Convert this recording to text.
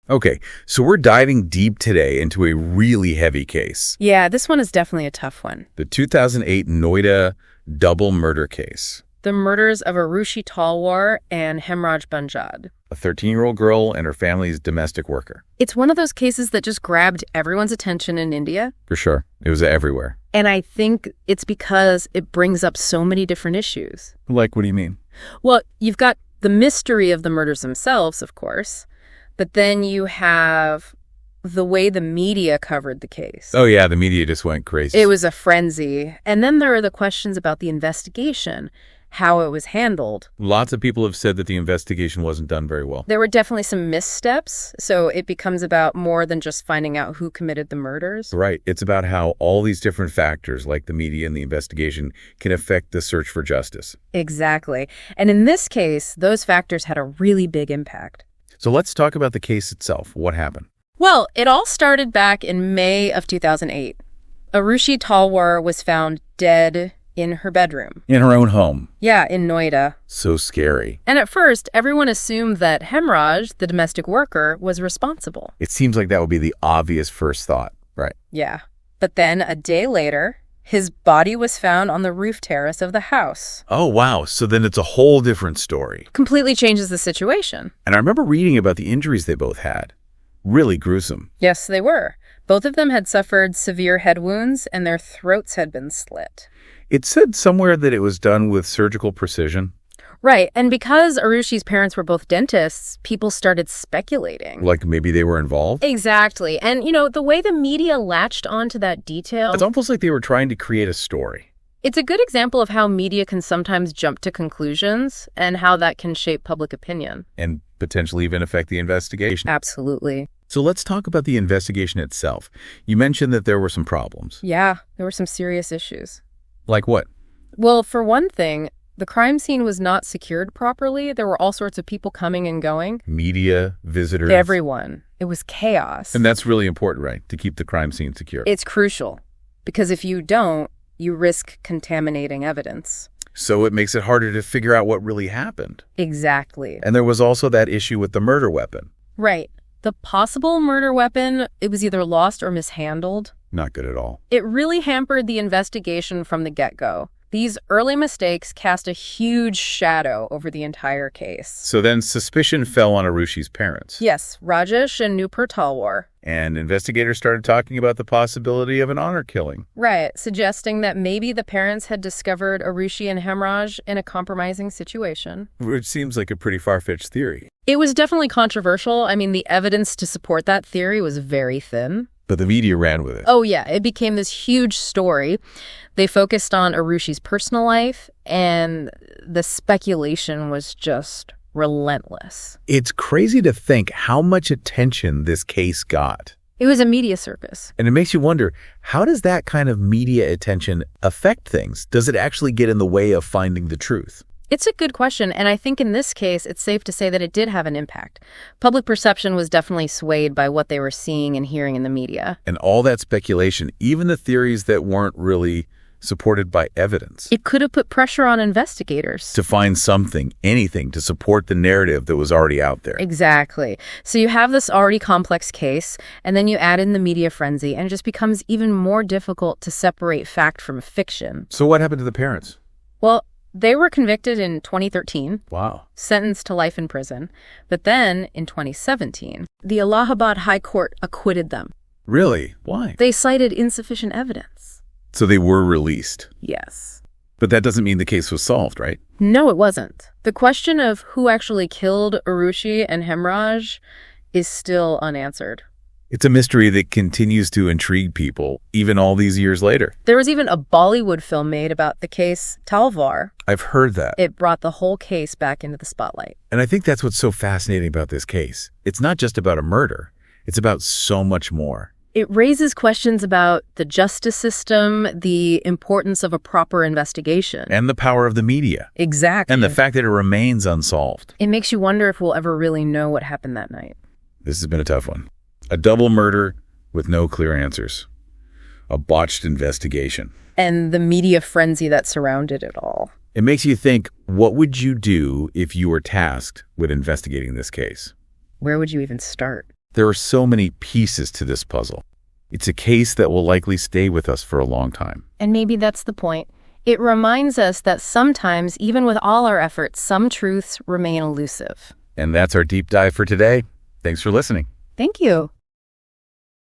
Okay, so we're diving deep today into a really heavy case. Yeah, this one is definitely a tough one. The 2008 Noida double murder case. The murders of Arushi Talwar and Hemraj Banjad. A 13-year-old girl and her family's domestic worker. It's one of those cases that just grabbed everyone's attention in India. For sure. It was everywhere. And I think it's because it brings up so many different issues. Like, what do you mean? Well, you've got the mystery of the murders themselves, of course, but then you have the way the media covered the case. Oh, yeah, the media just went crazy. It was a frenzy. And then there are the questions about the investigation, how it was handled. Lots of people have said that the investigation wasn't done very well. There were definitely some missteps, so it becomes about more than just finding out who committed the murders. Right. It's about how all these different factors, like the media and the investigation, can affect the search for justice. Exactly. And in this case, those factors had a really big impact. So let's talk about the case itself. What happened? Well, it all started back in May of 2008. Arushi Talwar was found dead in her bedroom. In her own home. Yeah, in Noida. So scary. And at first, everyone assumed that Hemraj, the domestic worker, was responsible. It seems like that would be the obvious first thought, right? Yeah. But then, a day later, his body was found on the roof terrace of the house. Oh, wow. So then it's a whole different story. Completely changes the situation. And I remember reading about the injuries they both had. Really gruesome. Yes, they were. Both of them had suffered severe head wounds, and their throats had been slit. It said somewhere that it was done with surgical precision. Right, and because Arushi's parents were both dentists, people started speculating. Like maybe they were involved? Exactly. And, the way the media latched onto that detail... It's almost like they were trying to create a story. It's a good example of how media can sometimes jump to conclusions and how that can shape public opinion. And potentially even affect the investigation. Absolutely. So let's talk about the investigation itself. You mentioned that there were some problems. Yeah, there were some serious issues. Like what? Well, for one thing, the crime scene was not secured properly. There were all sorts of people coming and going. Media, visitors. Everyone. It was chaos. And that's really important, right? To keep the crime scene secure. It's crucial. Because if you don't, you risk contaminating evidence. So it makes it harder to figure out what really happened. Exactly. And there was also that issue with the murder weapon. Right. The possible murder weapon, it was either lost or mishandled. Not good at all. It really hampered the investigation from the get-go. These early mistakes cast a huge shadow over the entire case. So then suspicion fell on Arushi's parents. Yes, Rajesh and Nupur Talwar. And investigators started talking about the possibility of an honor killing. Right, suggesting that maybe the parents had discovered Arushi and Hemraj in a compromising situation. Which seems like a pretty far-fetched theory. It was definitely controversial. I mean, the evidence to support that theory was very thin. But the media ran with it. Oh, yeah. It became this huge story. They focused on Arushi's personal life, and the speculation was just relentless. It's crazy to think how much attention this case got. It was a media circus. And it makes you wonder, how does that kind of media attention affect things? Does it actually get in the way of finding the truth? It's a good question, and I think in this case, it's safe to say that it did have an impact. Public perception was definitely swayed by what they were seeing and hearing in the media. And all that speculation, even the theories that weren't really supported by evidence. It could have put pressure on investigators. To find something, anything, to support the narrative that was already out there. Exactly. So you have this already complex case, and then you add in the media frenzy, and it just becomes even more difficult to separate fact from fiction. So what happened to the parents? Well, they were convicted in 2013. Wow. Sentenced to life in prison. But then, in 2017, the Allahabad High Court acquitted them. Really? Why? They cited insufficient evidence. So they were released. Yes. But that doesn't mean the case was solved, right? No, it wasn't. The question of who actually killed Arushi and Hemraj is still unanswered. It's a mystery that continues to intrigue people, even all these years later. There was even a Bollywood film made about the case Talwar. I've heard that. It brought the whole case back into the spotlight. And I think that's what's so fascinating about this case. It's not just about a murder. It's about so much more. It raises questions about the justice system, the importance of a proper investigation. And the power of the media. Exactly. And the fact that it remains unsolved. It makes you wonder if we'll ever really know what happened that night. This has been a tough one. A double murder with no clear answers. A botched investigation. And the media frenzy that surrounded it all. It makes you think, what would you do if you were tasked with investigating this case? Where would you even start? There are so many pieces to this puzzle. It's a case that will likely stay with us for a long time. And maybe that's the point. It reminds us that sometimes, even with all our efforts, some truths remain elusive. And that's our deep dive for today. Thanks for listening. Thank you.